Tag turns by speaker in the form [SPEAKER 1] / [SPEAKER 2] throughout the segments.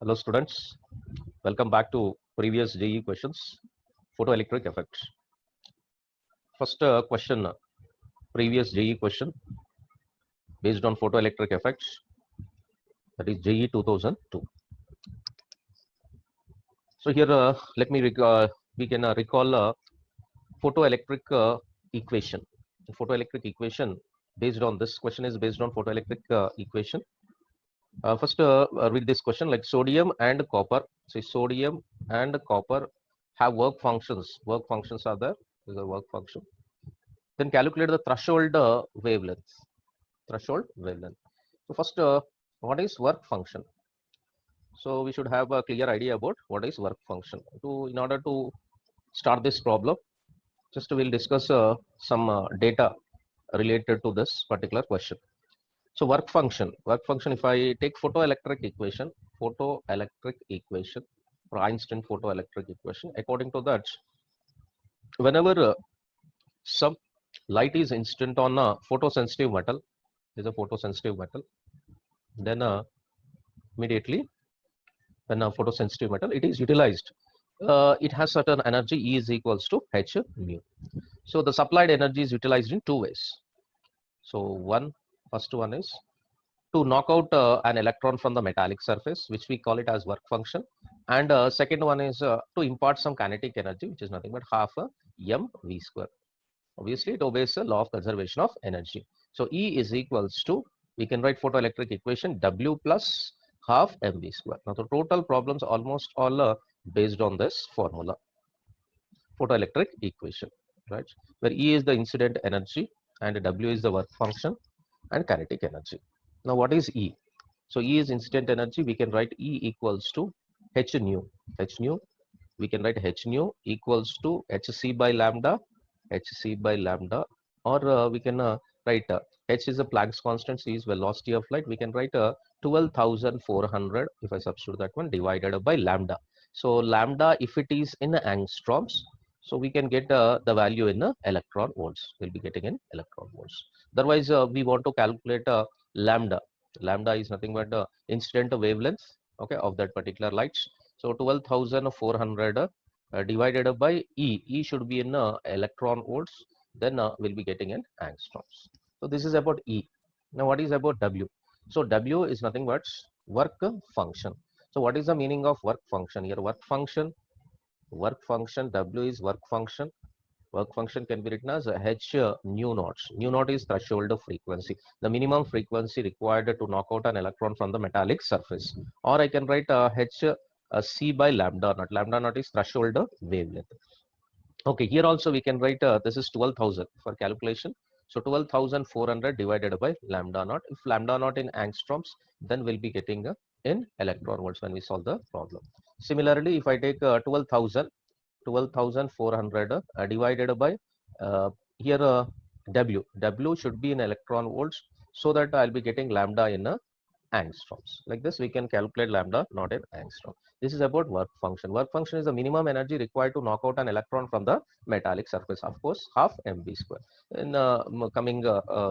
[SPEAKER 1] Hello students, welcome back to previous JE questions, photoelectric effects. First question, previous JE question based on photoelectric effects, that is JE 2002. So here let me we can recall photoelectric equation. The photoelectric equation based on this question is based on photoelectric equation. First read this question like sodium and copper. So sodium and copper have work functions. Work functions are there. This is a work function. Then calculate the threshold wavelength. Threshold wavelength. So first, what is work function? So we should have a clear idea about what is work function. In order to start this problem, just we'll discuss some data related to this particular question. So work function. If I take photoelectric equation, or Einstein photoelectric equation, according to that, whenever some light is incident on a photosensitive metal, is a photosensitive metal, then immediately when a photosensitive metal it is utilized, it has certain energy, E is equals to H mu. So the supplied energy is utilized in two ways. So first one is to knock out an electron from the metallic surface, which we call it as work function, and second one is to impart some kinetic energy, which is nothing but half mv square. Obviously, it obeys the law of conservation of energy. So E is equals to, we can write photoelectric equation W plus half mv square. Now the total problems almost all based on this formula, photoelectric equation, right? Where E is the incident energy and W is the work function and kinetic energy. Now what is E? So E is incident energy. We can write E equals to H nu. H nu. We can write H nu equals to Hc by lambda, or we can write H is a Planck's constant, C is velocity of light. We can write 12,400 if I substitute that one divided by lambda. So lambda, if it is in angstroms, so we can get the value in electron volts. We'll be getting in electron volts. Otherwise, we want to calculate lambda. Lambda is nothing but the incident wavelength, okay, of that particular lights. So 12,400 divided by E. E should be in electron volts. Then we'll be getting in angstroms. So this is about E. Now what is about W? So W is nothing but work function. So what is the meaning of work function here? Work function, W is work function. Work function can be written as H nu naught. Nu naught is threshold frequency, the minimum frequency required to knock out an electron from the metallic surface. Or I can write H C by lambda naught. Lambda naught is threshold wavelength. Okay, here also we can write this is 12,000 for calculation. So 12,400 divided by lambda naught. If lambda naught in angstroms, then we'll be getting in electron volts when we solve the problem. Similarly, if I take 12,400 divided by here W should be in electron volts, so that I'll be getting lambda in angstroms. Like this, we can calculate lambda not in angstrom. This is about work function. Work function is the minimum energy required to knock out an electron from the metallic surface. Of course, half mv square. In coming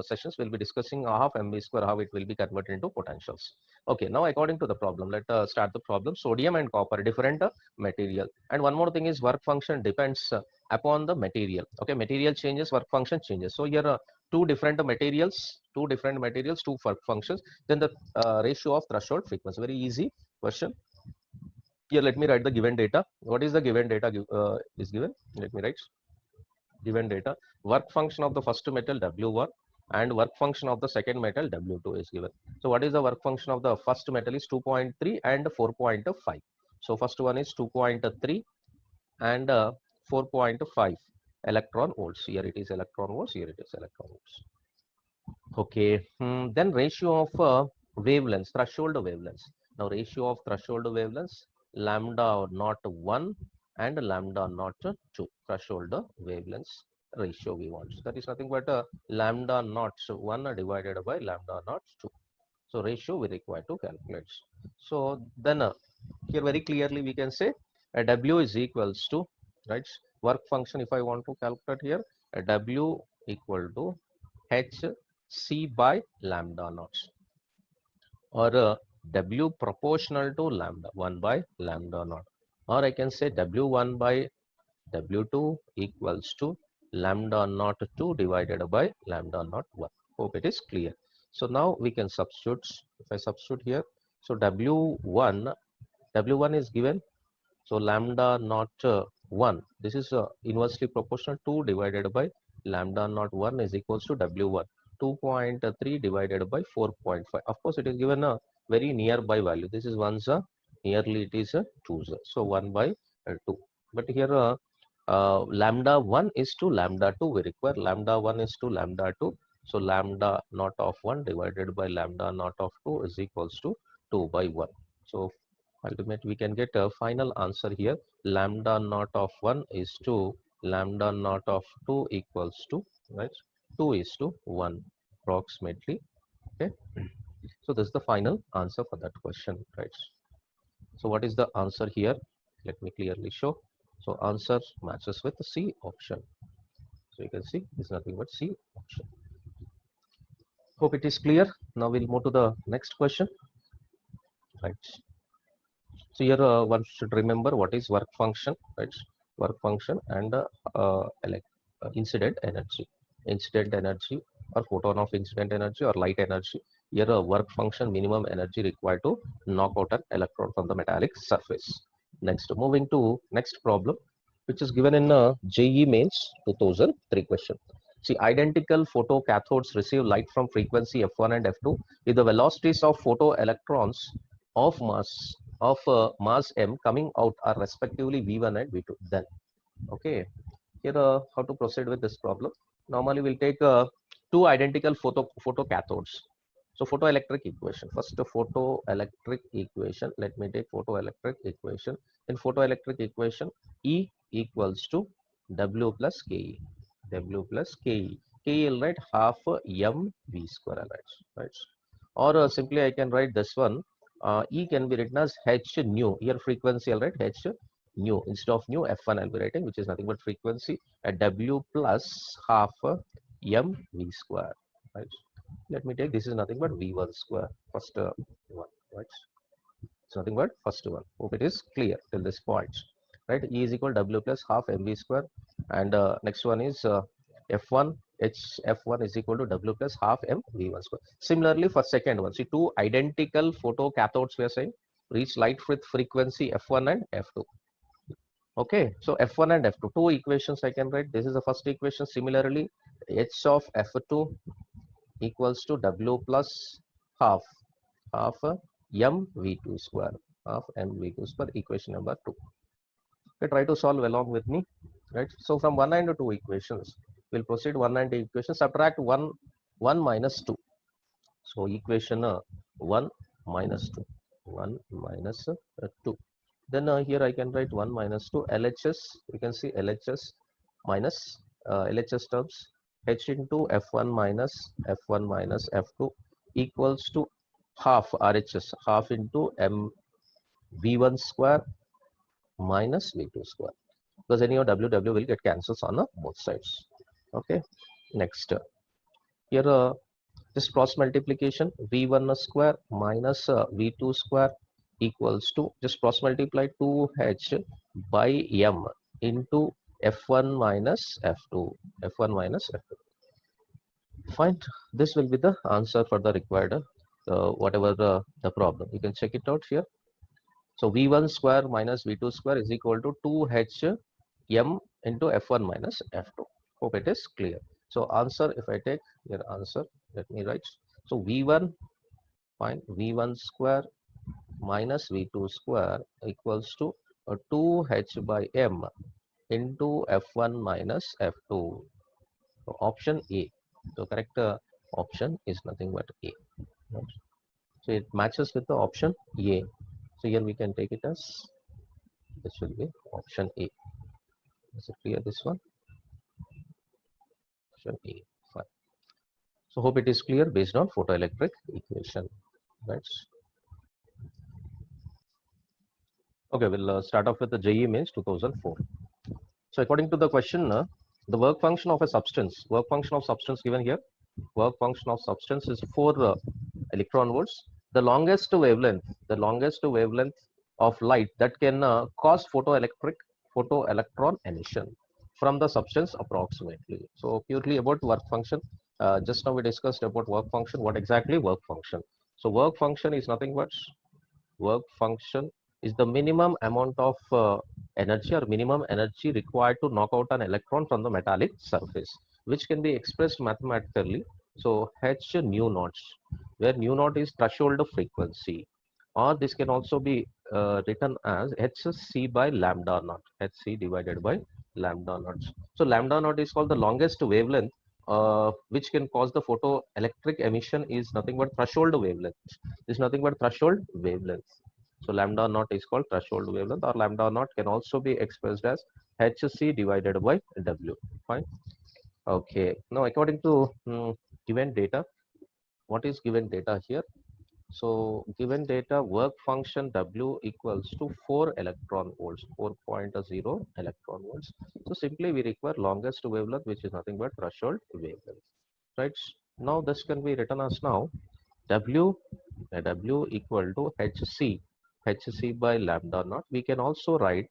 [SPEAKER 1] sessions, we'll be discussing half mv square, how it will be converted into potentials. Okay, now according to the problem, let's start the problem. Sodium and copper, different material. And one more thing is work function depends upon the material. Okay, material changes, work function changes. So here two different materials, two work functions. Then the ratio of threshold frequency. Very easy question. Here let me write the given data. What is the given data is given? Let me write given data. Work function of the first metal W1 and work function of the second metal W2 is given. So what is the work function of the first metal is 2.3 and 4.5. So first one is 2.3 and 4.5 electron volts. Here it is electron volts, here it is electron volts. Okay, then ratio of wavelengths, threshold wavelengths. Now ratio of threshold wavelengths, lambda naught 1 and lambda naught 2, threshold wavelengths ratio we want. So that is nothing but lambda naught 1 divided by lambda naught 2. So ratio we require to calculate. So then here very clearly we can say W is equals to, right, work function if I want to calculate here, W equal to H C by lambda naught, or W proportional to lambda 1 by lambda naught, or I can say W1 by W2 equals to lambda naught 2 divided by lambda naught 1. Hope it is clear. So now we can substitute. If I substitute here, so W1 is given. So lambda naught 1. This is inversely proportional. 2 divided by lambda naught 1 is equals to W1. 2.3 divided by 4.5. Of course, it is given a very nearby value. This is once nearly it is a 2. So 1 by 2. But here lambda 1 is to lambda 2. We require lambda 1 is to lambda 2. So lambda naught of 1 divided by lambda naught of 2 is equals to 2 by 1. So ultimately we can get a final answer here. Lambda naught of 1 is to lambda naught of 2 equals to, right, 2 is to 1 approximately. Okay, so this is the final answer for that question, right? So what is the answer here? Let me clearly show. So answer matches with the C option. So you can see it's nothing but C option. Hope it is clear. Now we'll move to the next question, right? So here one should remember what is work function, right? Work function and incident energy. Incident energy or photon of incident energy or light energy. Here a work function minimum energy required to knock out an electron from the metallic surface. Next, moving to next problem, which is given in JEE Mains 2003 question. See, identical photocathodes receive light from frequency F1 and F2 with the velocities of photoelectrons of mass m coming out are respectively V1 and V2. Then, okay, here how to proceed with this problem. Normally, we'll take two identical photocathodes. So, photoelectric equation. First, the photoelectric equation. Let me take photoelectric equation. In photoelectric equation, E equals to W plus KE. W plus KE. KE will write half mv square, right? Or simply I can write this one. E can be written as h nu. Here frequency, I'll write h nu. Instead of nu, F1 I'll be writing, which is nothing but frequency at W plus half mv square, right? Let me take, this is nothing but V1 square, first one, right? It's nothing but first one. Hope it is clear till this point, right? E is equal to W plus half mv square, and next one is F1, F1 is equal to W plus half m V1 square. Similarly, for second one, see two identical photocathodes we are saying reach light with frequency F1 and F2. Okay, so F1 and F2, two equations I can write. This is the first equation. Similarly, H of F2 equals to W plus half m V2 square, half m V2 square, equation number 2. Okay, try to solve along with me, right? So from 1 and 2 equations, we'll proceed 1 and 2 equations, subtract 1 minus 2. So equation 1 minus 2, 1 minus 2. Then here I can write 1 minus 2 LHS. You can see LHS minus LHS terms, H into F1 minus F2 equals to half RHS, half into m V1 square minus V2 square, because any of W will get cancels on both sides. Okay, next here this cross multiplication, V1 square minus V2 square equals to, just cross multiply 2H by m into F1 minus F2, F1 minus F2. Fine, this will be the answer for the required whatever the problem. You can check it out here. So V1 square minus V2 square is equal to 2H m into F1 minus F2. Hope it is clear. So answer, if I take your answer, let me write. So V1, fine, V1 square minus V2 square equals to 2H by m into F1 minus F2. So option A. So correct option is nothing but A. Right? So it matches with the option A. So here we can take it as, this will be option A. Is it clear, this one? Option A. Fine. So hope it is clear based on photoelectric equation, right? Okay, we'll start off with the JEE Mains 2004. So according to the question, the work function of a substance, work function of substance given here, work function of substance is 4 electron volts, the longest wavelength of light that can cause photoelectron emission from the substance approximately. So purely about work function. Just now we discussed about work function. What exactly work function? So work function is nothing but the minimum amount of energy or minimum energy required to knock out an electron from the metallic surface, which can be expressed mathematically. So H nu naught, where nu naught is threshold frequency, or this can also be written as Hc by lambda naught, Hc divided by lambda naught. So lambda naught is called the longest wavelength which can cause the photoelectric emission is nothing but threshold wavelength. Is nothing but threshold wavelength. So lambda naught is called threshold wavelength, or lambda naught can also be expressed as Hc divided by W. Fine. Okay. Now according to given data, what is given data here? So given data, work function W equals to 4 electron volts, 4.0 electron volts. So simply we require longest wavelength, which is nothing but threshold wavelength. Right. Now this can be written as now W equal to Hc by lambda naught. We can also write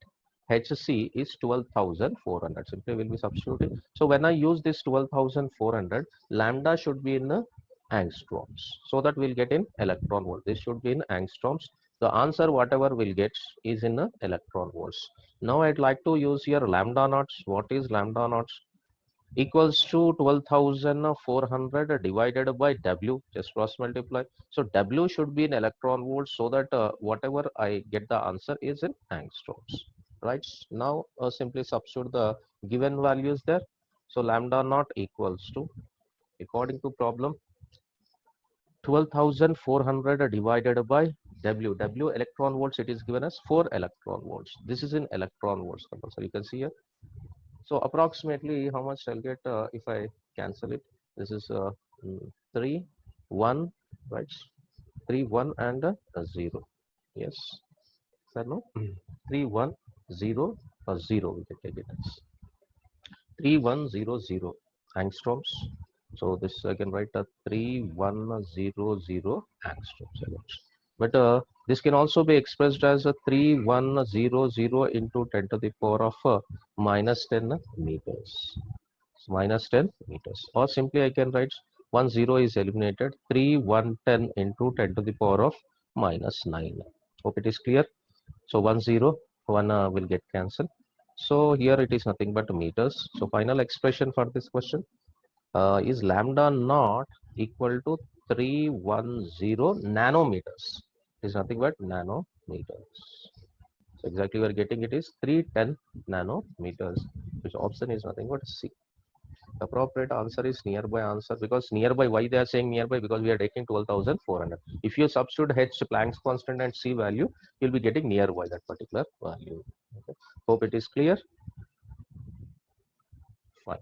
[SPEAKER 1] Hc is 12,400. Simply we'll be substituting. So when I use this 12,400, lambda should be in angstroms, so that we'll get in electron volt. This should be in angstroms. The answer whatever we'll get is in electron volts. Now I'd like to use here lambda naughts. What is lambda naughts? Equals to 12,400 divided by W, just cross multiply. So W should be in electron volts, so that whatever I get the answer is in angstroms. Right. Now simply substitute the given values there. So lambda naught equals to, according to problem, 12,400 divided by W electron volts, it is given as 4 electron volts. This is in electron volts. So you can see here. So approximately how much I'll get if I cancel it. This is 3, 1, right? 3, 1 and 0. Yes. Sir, no? 3, 1, 0 or 0. We can take it as 3100 angstroms. So this I can write 3100 angstroms. But this can also be expressed as a 3100 into 10 to the power of minus 10 meters. Minus 10 meters. Or simply I can write 10 is eliminated. 3110 into 10 to the power of minus 9. Hope it is clear. So 1 will get cancelled. So here it is nothing but meters. So final expression for this question is lambda naught equal to 310 nanometers. It is nothing but nanometers. So exactly we are getting it is 310 nanometers, which option is nothing but C. The appropriate answer is nearby answer, because nearby, why they are saying nearby? Because we are taking 12,400. If you substitute H Planck's constant and C value, you'll be getting nearby that particular value. Okay. Hope it is clear. Fine.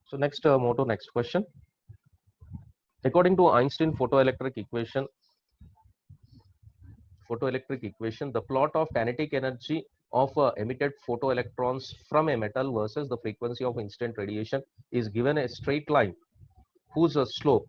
[SPEAKER 1] So next, move to next question. According to Einstein photoelectric equation, the plot of kinetic energy of emitted photoelectrons from a metal versus the frequency of incident radiation is given a straight line whose slope,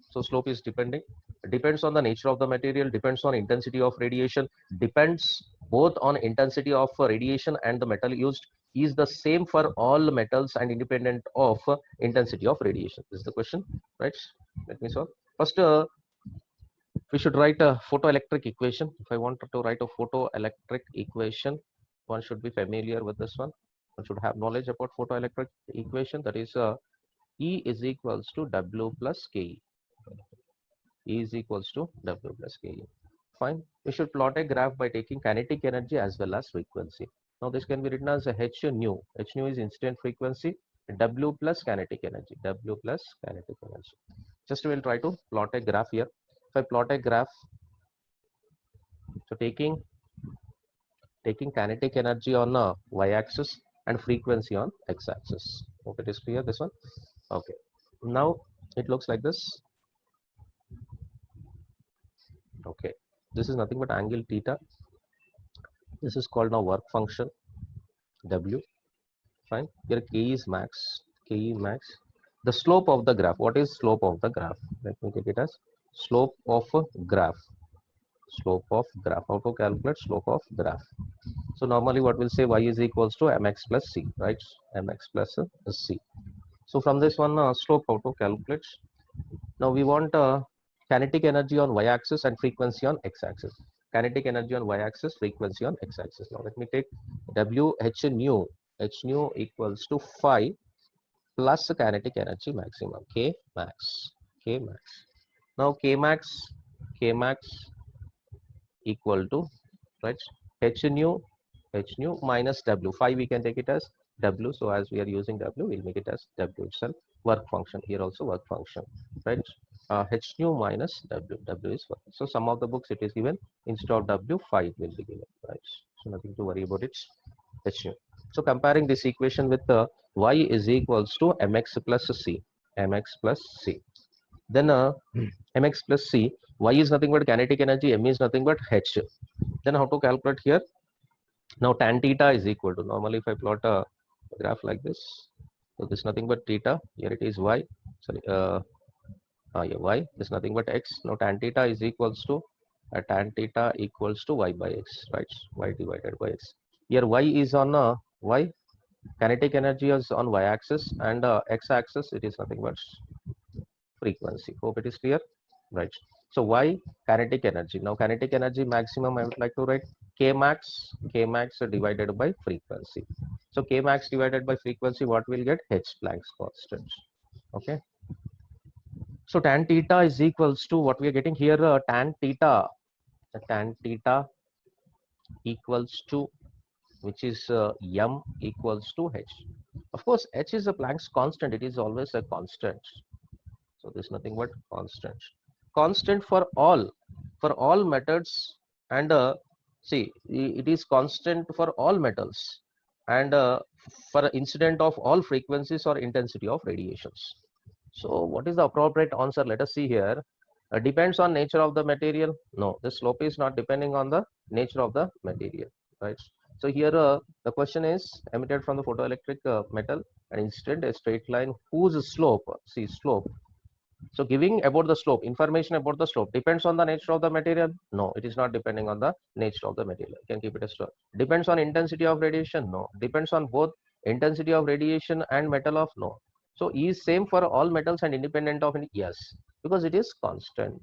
[SPEAKER 1] so slope is depends on the nature of the material, depends on intensity of radiation, depends both on intensity of radiation and the metal used, is the same for all metals and independent of intensity of radiation. This is the question, right? Let me solve. First, we should write a photoelectric equation. If I want to write a photoelectric equation, one should be familiar with this one. One should have knowledge about photoelectric equation. That is E is equals to W plus KE. E is equals to W plus KE. Fine. We should plot a graph by taking kinetic energy as well as frequency. Now this can be written as a H nu. H nu is instant frequency. W plus kinetic energy. W plus kinetic energy. Just we'll try to plot a graph here. If I plot a graph, so taking kinetic energy on y-axis and frequency on x-axis. Hope it is clear, this one. Okay. Now it looks like this. Okay. This is nothing but angle theta. This is called now work function W. Fine. Here K is max. K is max. The slope of the graph. What is slope of the graph? Let me take it as slope of a graph. Slope of graph. How to calculate slope of graph? So normally what we'll say, y is equals to mx plus c, right? Mx plus c. So from this one, slope how to calculate? Now we want kinetic energy on y-axis and frequency on x-axis. Kinetic energy on y-axis, frequency on x-axis. Now let me take W h nu. H nu equals to phi plus kinetic energy maximum, K max. K max. Now K max equal to, right, h nu minus W. Phi we can take it as W. So as we are using W, we'll make it as W itself. Work function here also work function, right? H nu minus W. W is work. So some of the books it is given instead of W, phi it will be given, right? So nothing to worry about it. H nu. So comparing this equation with the y is equals to mx plus c, mx plus c. Then mx plus c, y is nothing but kinetic energy, m is nothing but h. Then how to calculate here? Now tan theta is equal to, normally if I plot a graph like this, so this is nothing but theta, here it is y, sorry, yeah, y, this is nothing but x. Now tan theta is equals to y by x, right? Y divided by x. Here y is on y, kinetic energy is on y axis, and x axis it is nothing but frequency. Hope it is clear, right? So y kinetic energy. Now kinetic energy maximum I would like to write k max divided by frequency. So k max divided by frequency, what we'll get? H Planck's constant. Okay. So tan theta is equals to what we are getting here. Tan theta equals to, which is m equals to h. Of course, h is a Planck's constant. It is always a constant. So this is nothing but constant. Constant for all methods, and see, it is constant for all metals, and for incident of all frequencies or intensity of radiations. So what is the appropriate answer? Let us see here. Depends on nature of the material. No, the slope is not depending on the nature of the material, right? So here the question is emitted from the photoelectric metal and incident a straight line whose slope, see slope. So giving about the slope, information about the slope depends on the nature of the material. No, it is not depending on the nature of the material. You can keep it as slope. Depends on intensity of radiation. No, depends on both intensity of radiation and metal of. No. So E is same for all metals and independent of any. Yes, because it is constant.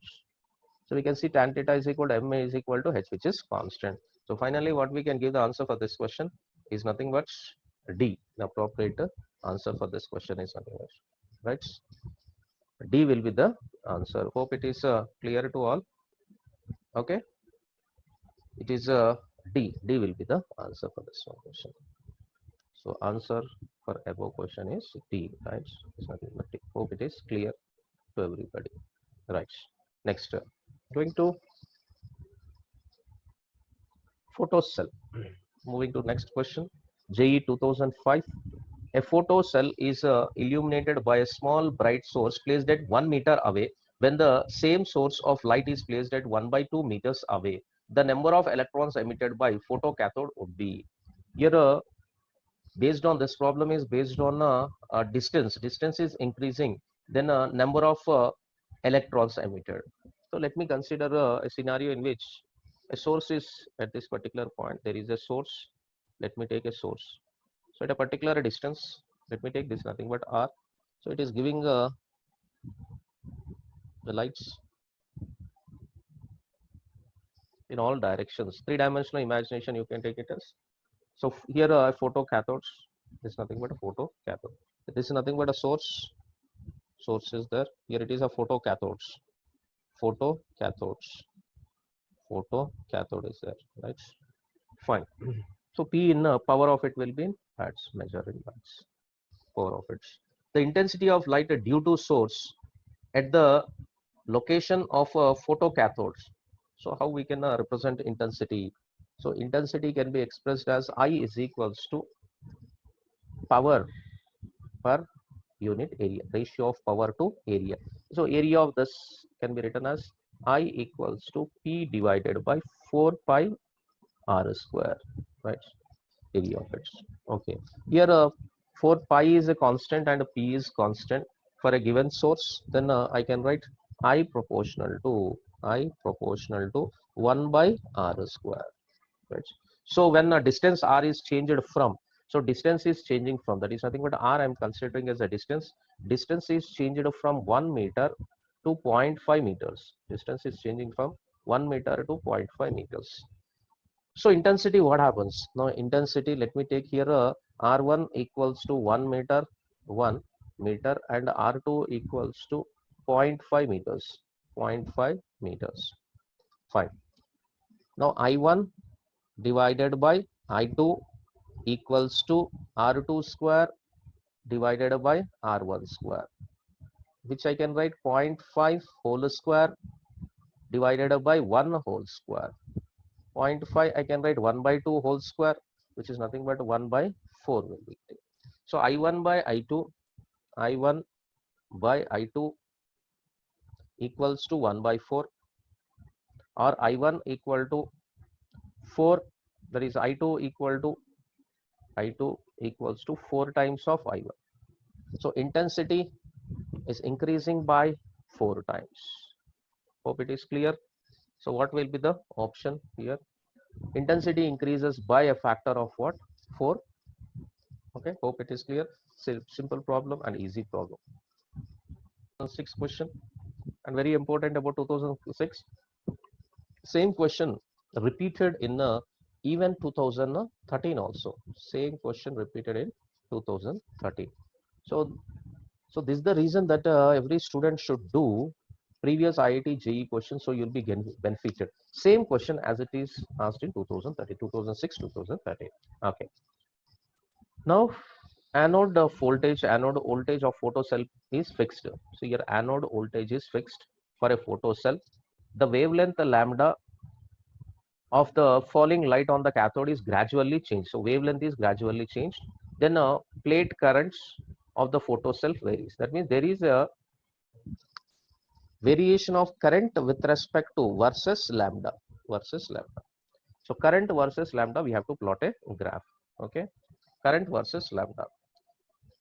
[SPEAKER 1] So we can see tan theta is equal to m is equal to h, which is constant. So finally, what we can give the answer for this question is nothing but D. The appropriate answer for this question is nothing but, right? D will be the answer. Hope it is clear to all. Okay, it is D. D will be the answer for this one question. So answer for above question is D, right? It's nothing but D. Hope it is clear to everybody. Right. Next, going to photocell. Moving to next question. JE 2005. A photocell is illuminated by a small bright source placed at 1 meter away. When the same source of light is placed at 1 by 2 meters away, the number of electrons emitted by photocathode would be. Here, based on this problem is based on distance. Distance is increasing, then number of electrons emitted. So let me consider a scenario in which a source is at this particular point. There is a source. Let me take a source. So at a particular distance, let me take this nothing but R. So it is giving the lights in all directions. Three-dimensional imagination you can take it as. So here photocathodes. This is nothing but a photocathode. This is nothing but a source. Source is there. Here it is a photocathodes. Photocathodes. Photocathode is there, right? Fine. So P in power of it will be in watts, measure in watts. Power of it. The intensity of light due to source at the location of photocathodes. So how we can represent intensity? So intensity can be expressed as I is equals to power per unit area, ratio of power to area. So area of this can be written as I equals to P divided by 4 pi R square, right? Area of it. Okay. Here 4 pi is a constant and P is constant for a given source. Then I can write I proportional to 1 by r square, right? So when a distance r is changed from, so distance is changing from, that is nothing but r I am considering as a distance. Distance is changed from 1 meter to 0.5 meters. Distance is changing from 1 meter to 0.5 meters. So intensity, what happens? Now intensity, let me take here R1 equals to 1 meter, 1 meter, and R2 equals to 0.5 meters, 0.5 meters. Fine. Now I1 divided by I2 equals to R2 square divided by R1 square, which I can write 0.5 whole square divided by 1 whole square. 0.5 I can write 1 by 2 whole square, which is nothing but 1 by 4 will be. So I1 by I2, I1 by I2 equals to 1 by 4, or I1 equal to 4, that is I2 equals to 4 times of I1. So intensity is increasing by 4 times. Hope it is clear. So what will be the option here? Intensity increases by a factor of what? 4. Okay, hope it is clear. Simple problem and easy problem. 6 question, and very important about 2006. Same question repeated in even 2013 also. Same question repeated in 2013. So this is the reason that every student should do previous IIT JEE questions, so you'll be benefited. Same question as it is asked in 2013, 2006, 2013. Okay. Now anode voltage of photocell is fixed. So your anode voltage is fixed for a photocell. The wavelength lambda of the falling light on the cathode is gradually changed. So wavelength is gradually changed. Then plate currents of the photocell varies. That means there is a variation of current with respect to versus lambda. So current versus lambda, we have to plot a graph. Okay, current versus lambda.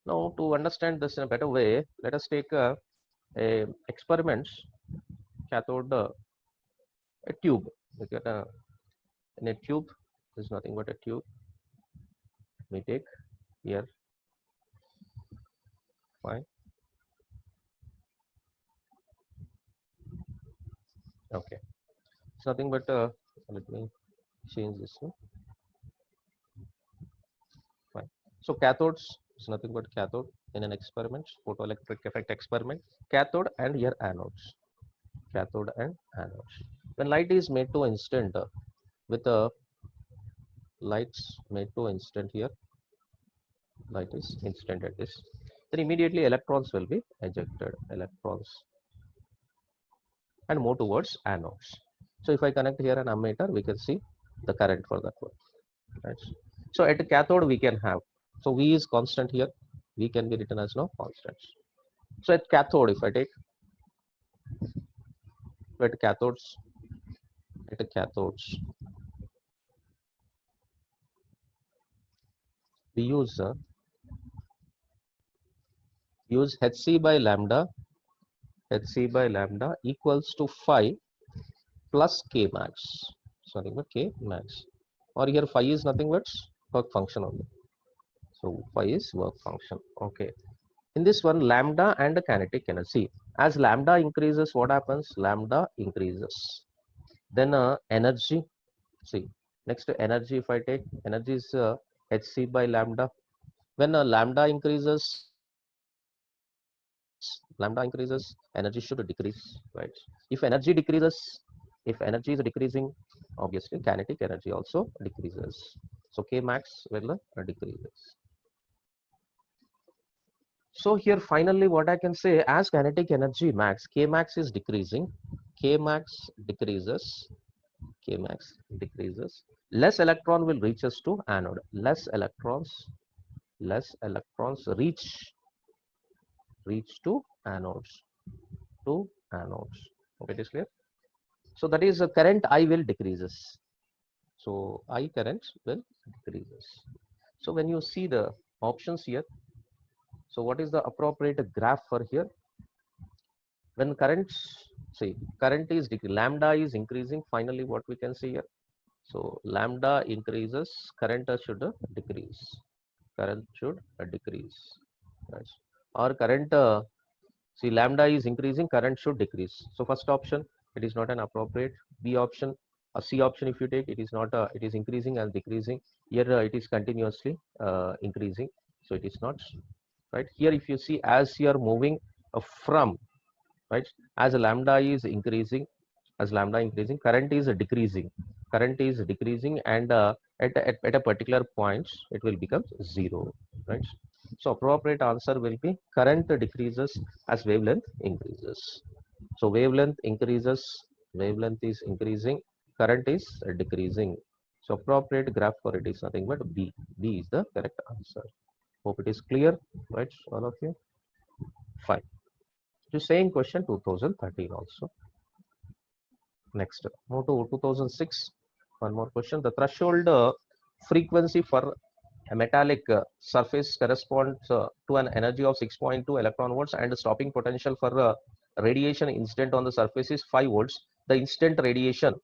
[SPEAKER 1] Now to understand this in a better way, let us take a experiments. Cathode, a tube. We get in a tube. This is nothing but a tube. We take here. Fine. Okay. It's nothing but let me change this one. Fine. So cathodes is nothing but cathode in an experiment, photoelectric effect experiment. Cathode and here anodes. Cathode and anodes. When light is made to instant with a lights made to instant here, light is instant at this, then immediately electrons will be ejected. Electrons and move towards anodes. So if I connect here an ammeter, we can see the current for that one. Right. So at cathode we can have, so V is constant here, V can be written as no constants. So at cathode, if I take at cathodes, we use Hc by lambda equals to phi plus k max. Sorry, but k max. Or here phi is nothing but work function only. So phi is work function. Okay. In this one, lambda and kinetic energy. As lambda increases, what happens? Lambda increases. Then energy. See, next to energy, if I take energy is Hc by lambda. When lambda increases, energy should decrease, right? If energy decreases, if energy is decreasing, obviously kinetic energy also decreases. So K max will decreases. So here finally what I can say, as kinetic energy max, K max is decreasing, K max decreases, less electron will reach us to anode, less electrons reach to anodes, Okay, it is clear. So that is current I will decreases. So I current will decreases. So when you see the options here, so what is the appropriate graph for here? When currents see, current is decreasing, lambda is increasing. Finally, what we can see here. So lambda increases, current should decrease. Current should decrease. Right. Or current, see, lambda is increasing, current should decrease. So first option, it is not an appropriate. B option, a C option, if you take, it is not, it is increasing and decreasing. Here it is continuously increasing. So it is not, right. Here, if you see, as you are moving from, right, as lambda is increasing, current is decreasing, and at a particular point it will become zero, right. So appropriate answer will be current decreases as wavelength increases. So wavelength increases, wavelength is increasing, current is decreasing. So appropriate graph for it is nothing but B. B is the correct answer. Hope it is clear, right, all of you. Fine. The same question 2013 also. Next, move to 2006. One more question. The threshold frequency for a metallic surface corresponds to an energy of 6.2 electron volts, and the stopping potential for radiation incident on the surface is 5 volts. The incident radiation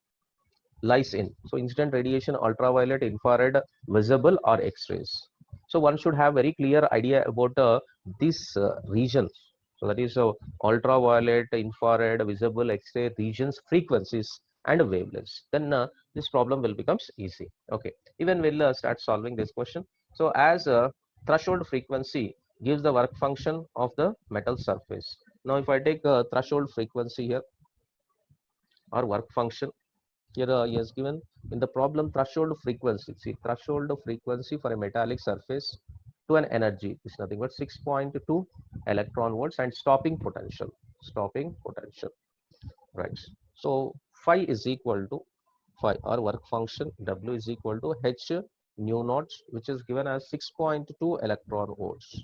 [SPEAKER 1] lies in, so incident radiation, ultraviolet, infrared, visible, or X-rays. So one should have very clear idea about these regions. So that is ultraviolet, infrared, visible, X-ray regions, frequencies, and wavelengths. Then this problem will becomes easy. Okay, even we'll start solving this question. So as a threshold frequency gives the work function of the metal surface. Now if I take threshold frequency here, or work function, here he has given in the problem threshold frequency. See, threshold frequency for a metallic surface to an energy is nothing but 6.2 electron volts, and stopping potential, right. So phi is equal to phi, or work function W is equal to H nu naught, which is given as 6.2 electron volts.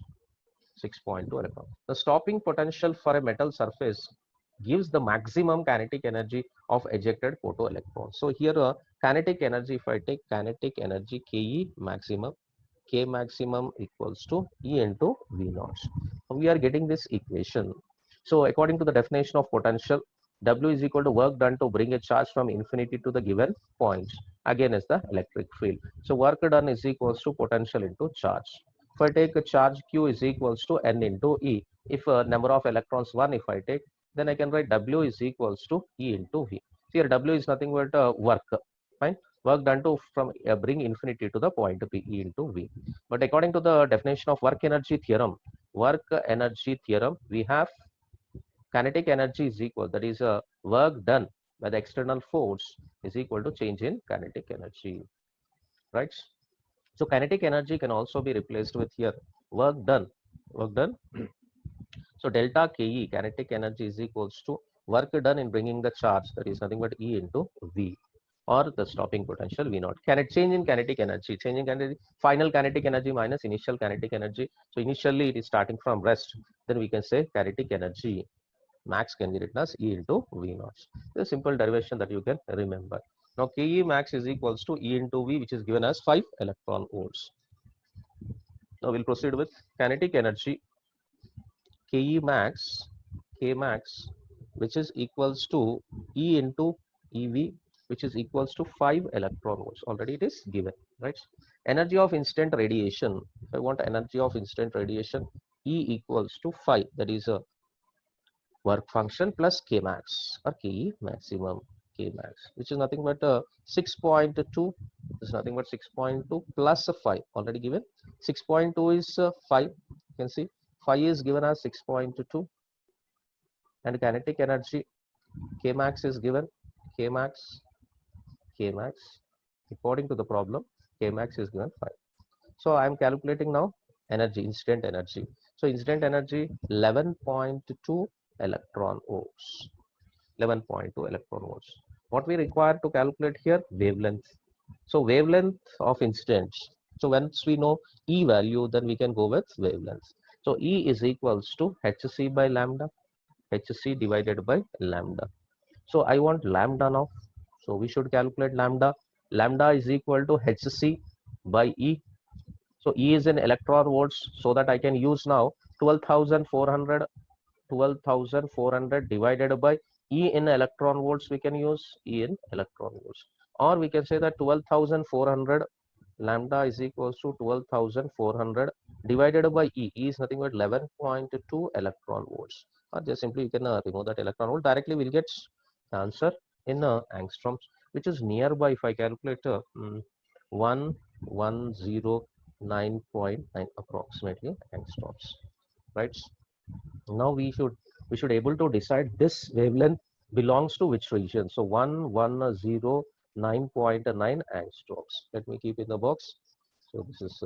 [SPEAKER 1] 6.2 electron. The stopping potential for a metal surface gives the maximum kinetic energy of ejected photoelectrons. So here kinetic energy, if I take kinetic energy Ke maximum, K maximum equals to E into V naught. We are getting this equation. So according to the definition of potential, W is equal to work done to bring a charge from infinity to the given point. Again is the electric field. So work done is equals to potential into charge. If I take a charge Q is equals to N into E. If number of electrons 1, if I take, then I can write W is equals to E into V. Here W is nothing but work. Fine. Work done to from bring infinity to the point P, E into V. But according to the definition of work energy theorem, we have kinetic energy is equal, that is work done by the external force is equal to change in kinetic energy, right. So kinetic energy can also be replaced with here work done. So delta Ke, kinetic energy, is equals to work done in bringing the charge, that is nothing but E into V, or the stopping potential V naught. Can it change in kinetic energy? Changing kinetic, final kinetic energy minus initial kinetic energy. So initially it is starting from rest. Then we can say kinetic energy max can be written as E into V naught. The simple derivation that you can remember. Now Ke max is equals to E into V, which is given as 5 electron volts. Now we'll proceed with kinetic energy. Ke max, which is equals to E into EV, which is equals to 5 electron volts. Already it is given, right? Energy of instant radiation. If I want energy of instant radiation, E equals to 5. That is a work function plus K max, or Ke maximum, K max, which is nothing but 6.2. This is nothing but 6.2 plus 5. Already given. 6.2 is 5. You can see 5 is given as 6.2, and kinetic energy K max is given, K max. According to the problem, K max is given 5. So I am calculating now energy, incident energy. So incident energy 11.2 electron volts. 11.2 electron volts. What we require to calculate here? Wavelength. So wavelength of incident. So once we know E value, then we can go with wavelength. So E is equals to Hc by lambda, Hc divided by lambda. So I want lambda now. So we should calculate lambda. Lambda is equal to Hc by E. So E is in electron volts, so that I can use now 12,400 divided by E in electron volts, we can use E in electron volts, or we can say that 12,400 lambda is equals to 12,400 divided by E. E is nothing but 11.2 electron volts. Or just simply you can remove that electron volt. Directly we'll get the answer in angstroms, which is nearby. If I calculate 1109.9 approximately angstroms, right? Now we should able to decide this wavelength belongs to which region. So 1109.9 angstroms. Let me keep in the box. So this is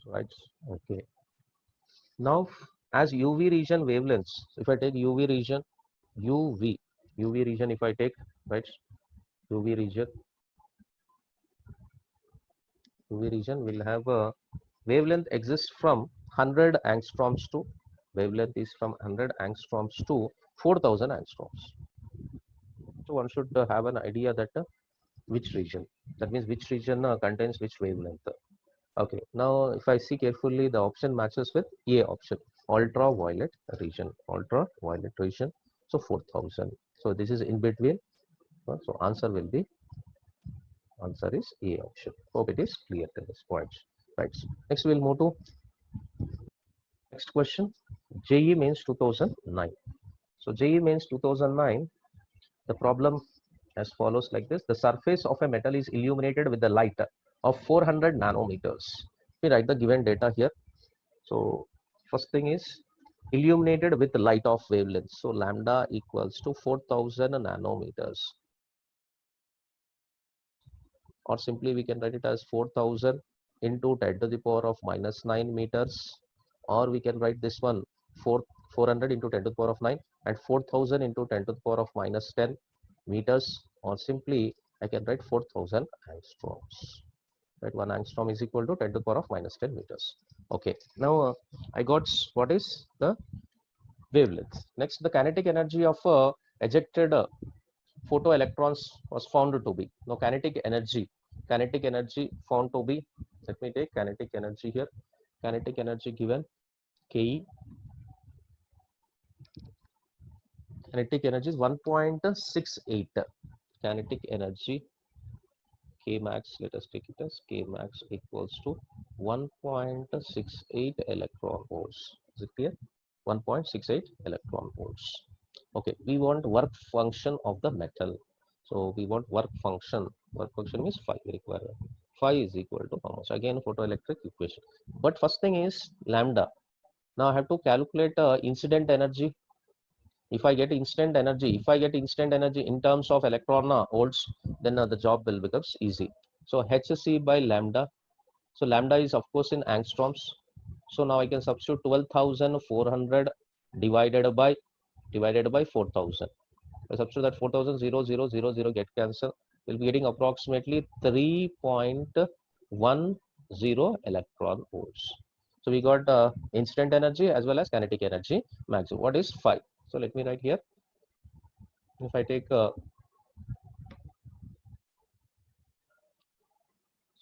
[SPEAKER 1] right. Okay. Now as UV region wavelengths, if I take UV region, UV region, if I take, right, UV region, UV region will have a wavelength exists from 100 angstroms to, wavelength is from 100 angstroms to 4000 angstroms. So one should have an idea that which region, that means which region contains which wavelength. Okay, now if I see carefully, the option matches with A option, ultraviolet region, ultraviolet region. So 4000. So this is in between. So answer will be, answer is A option. Hope it is clear to this point. Right. Next we'll move to next question. JE means 2009. So JE means 2009. The problem as follows like this. The surface of a metal is illuminated with the light of 400 nanometers. We write the given data here. So first thing is illuminated with light of wavelength. So lambda equals to 4000 nanometers. Or simply we can write it as 4000 into 10 to the power of minus 9 meters. Or we can write this one 400 into 10 to the power of 9 and 4000 into 10 to the power of minus 10 meters, or simply I can write 4000 angstroms. Right, 1 angstrom is equal to 10 to the power of minus 10 meters. Okay, now I got what is the wavelength. Next, the kinetic energy of ejected photoelectrons was found to be. Now kinetic energy found to be, let me take kinetic energy here. Kinetic energy given Ke. Kinetic energy is 1.68. Kinetic energy K max, let us take it as K max equals to 1.68 electron volts. Is it clear? 1.68 electron volts. Okay, we want work function of the metal. So we want work function. Work function means phi. We require phi is equal to how much? Again, photoelectric equation. But first thing is lambda. Now I have to calculate incident energy. If I get instant energy, in terms of electron volts, then the job will becomes easy. So hc by lambda. So lambda is of course in angstroms. So now I can substitute 12,400 divided by 4000. I substitute that 4000, 0, 0, 0, 0 get cancelled. We'll be getting approximately 3.10 electron volts. So we got instant energy as well as kinetic energy maximum. What is phi? So let me write here. If I take so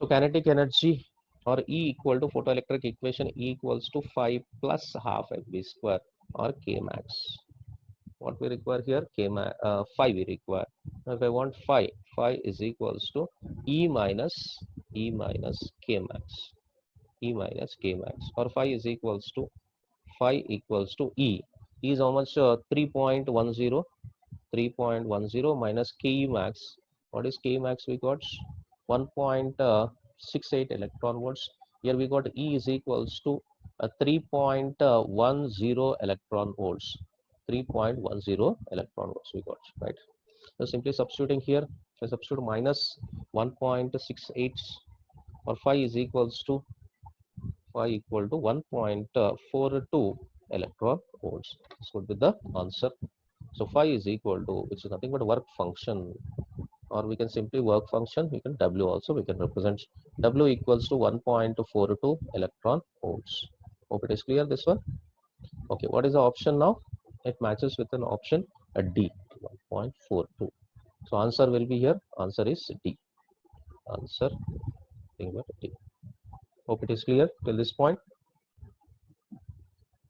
[SPEAKER 1] kinetic energy or E equal to photoelectric equation, E equals to phi plus half Fv square or K max. What we require here, phi we require. Now if I want phi is equals to E minus K max, E minus K max, or phi is equals to E. E is how much? 3.10 minus Ke max. What is K max? We got 1.68 electron volts. Here we got E is equals to 3.10 electron volts. 3.10 electron volts we got, right? So simply substituting here, so substitute minus 1.68 or phi is equals to 1.42 electron volts. This would be the answer. So phi is equal to, which is nothing but work function, or we can simply work function, we can W also, we can represent W equals to 1.42 electron volts. Hope it is clear this one. Okay, what is the option now? It matches with an option a D, 1.42. So answer will be here, answer is D. Answer, think about D. Hope it is clear till this point.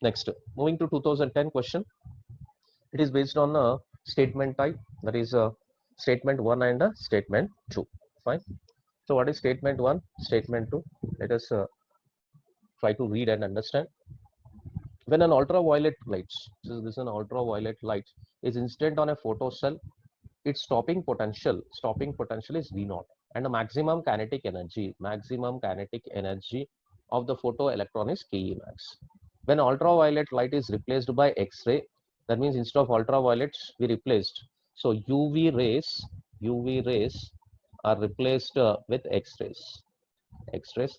[SPEAKER 1] Next, moving to 2010 question. It is based on a statement type, that is a statement 1 and a statement 2. Fine. So what is statement 1, statement 2? Let us try to read and understand. When an ultraviolet light, so this is an ultraviolet light, is incident on a photo cell, its stopping potential is V naught, and the maximum kinetic energy of the photoelectron is Ke max. When ultraviolet light is replaced by X-ray, that means instead of ultraviolets we replaced, so UV rays are replaced with X-rays,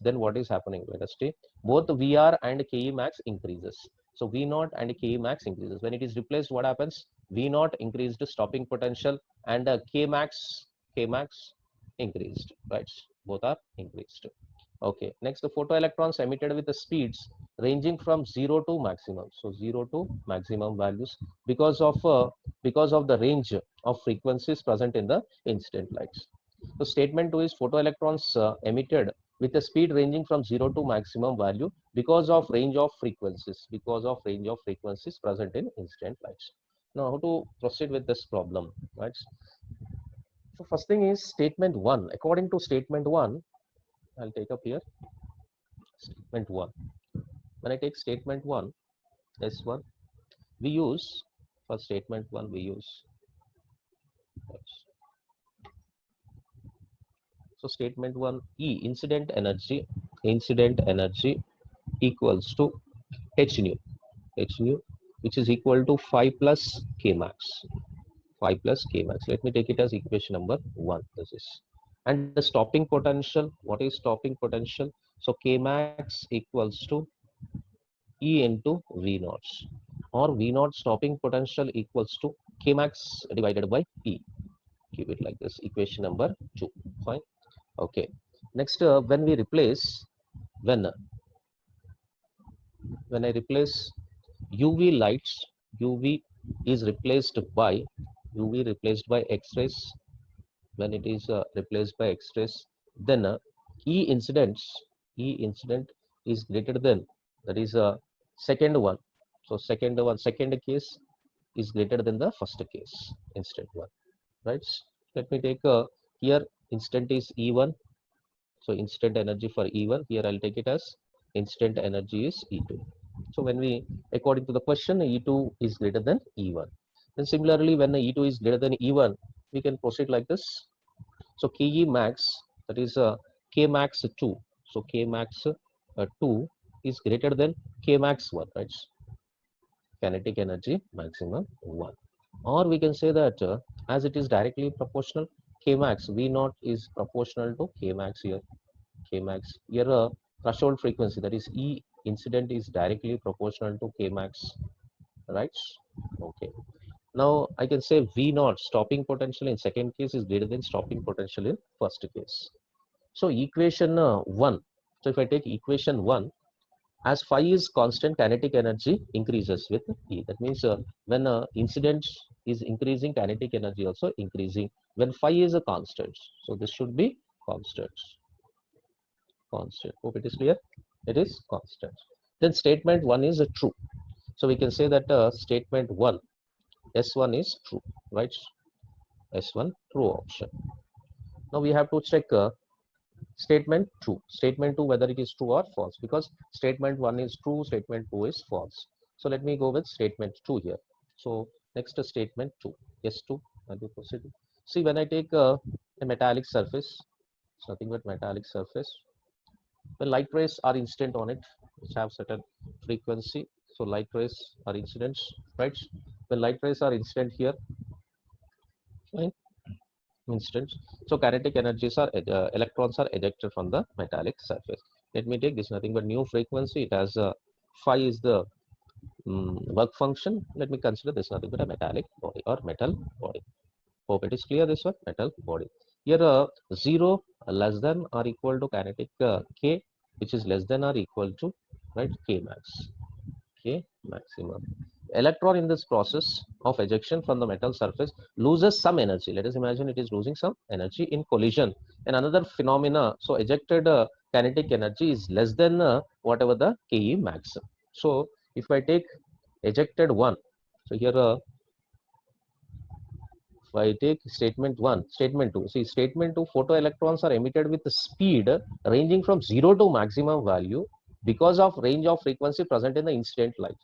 [SPEAKER 1] then what is happening? Let us see. Both VR and Ke max increases. So V naught and Ke max increases. When it is replaced, what happens? V naught increased stopping potential and K max increased. Right? Both are increased. Okay. Next, the photoelectrons emitted with the speeds ranging from 0 to maximum. So 0 to maximum values because of the range of frequencies present in the incident lights. So statement 2 is photoelectrons emitted with a speed ranging from 0 to maximum value because of range of frequencies present in incident lights. Now, how to proceed with this problem, right? So first thing is statement 1. According to statement 1, I'll take up here statement 1. When I take statement 1, S1, we use, for statement 1 we use, right. So statement 1, E, incident energy equals to h nu, which is equal to 5 plus K max. Let me take it as equation number 1. This is, and the stopping potential. What is stopping potential? So K max equals to E into V naught, or V naught stopping potential equals to K max divided by E. Keep it like this, equation number 2. Fine. Okay. Next, when we replace, when I replace UV lights, UV is replaced by X-rays. When it is replaced by X-rays, then E incident is greater than, that is second one. So second case is greater than the first case, incident one, right? Let me take here instant is E1. So incident energy for E1, here I'll take it as incident energy is E2. So when we, according to the question, E2 is greater than E1. And similarly, when the E2 is greater than E1, we can proceed like this. So Ke max, that is K max 2. So K max 2 is greater than K max 1, right? Kinetic energy maximum 1. Or we can say that as it is directly proportional, K max V naught is proportional to K max here. K max here threshold frequency, that is E incident, is directly proportional to K max, right? Okay. Now I can say V naught stopping potential in second case is greater than stopping potential in first case. So equation 1. So if I take equation 1, as phi is constant, kinetic energy increases with E. That means when incident is increasing, kinetic energy also increasing when phi is a constant. So this should be constant. Hope it is clear. It is constant. Then statement 1 is true. So we can say that statement 1, S1 is true, right? S1 true option. Now we have to check statement 2. Statement 2 whether it is true or false, because statement 1 is true, statement 2 is false. So let me go with statement 2 here. So next statement 2. Yes, 2. I'll be proceeding. See, when I take a metallic surface, it's nothing but metallic surface. When light rays are incident on it, which have certain frequency, so light rays are incidents, right? When light rays are incident here, fine, instance, so kinetic energies are electrons are ejected from the metallic surface. Let me take this, nothing but new frequency. It has phi is the work function. Let me consider this nothing but a metallic body or metal body. Hope it is clear, this one, metal body. Here 0 less than or equal to kinetic K, which is less than or equal to, right, K max, K maximum. Electron in this process of ejection from the metal surface loses some energy. Let us imagine it is losing some energy in collision. And another phenomena, so ejected kinetic energy is less than whatever the Ke max. So If I take ejected 1, so here if I take statement 1, statement 2, see statement 2, photoelectrons are emitted with the speed ranging from 0 to maximum value because of range of frequency present in the incident light.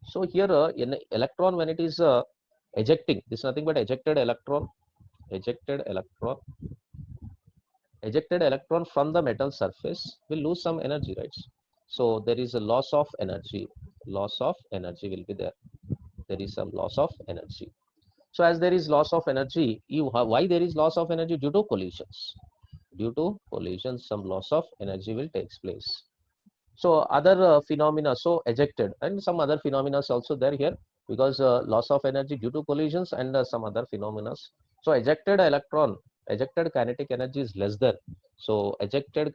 [SPEAKER 1] So here in electron, when it is ejecting, this is nothing but ejected electron from the metal surface will lose some energy, right? So there is a loss of energy will be there. There is some loss of energy. So as there is loss of energy, why there is loss of energy? Due to collisions. Due to collisions, some loss of energy will take place. So other phenomena, so ejected and some other phenomena is also there here, because loss of energy due to collisions and some other phenomena. So ejected kinetic energy is less than. So ejected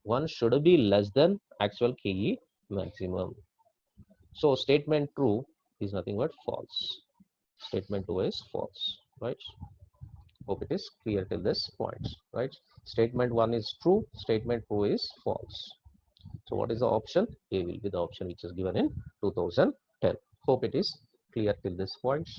[SPEAKER 1] one should be less than actual KE maximum. So statement true is nothing but false. Statement 2 is false, right? Hope it is clear till this point, right? Statement 1 is true, statement 2 is false. So what is the option? A will be the option which is given in 2010. Hope it is clear till this point.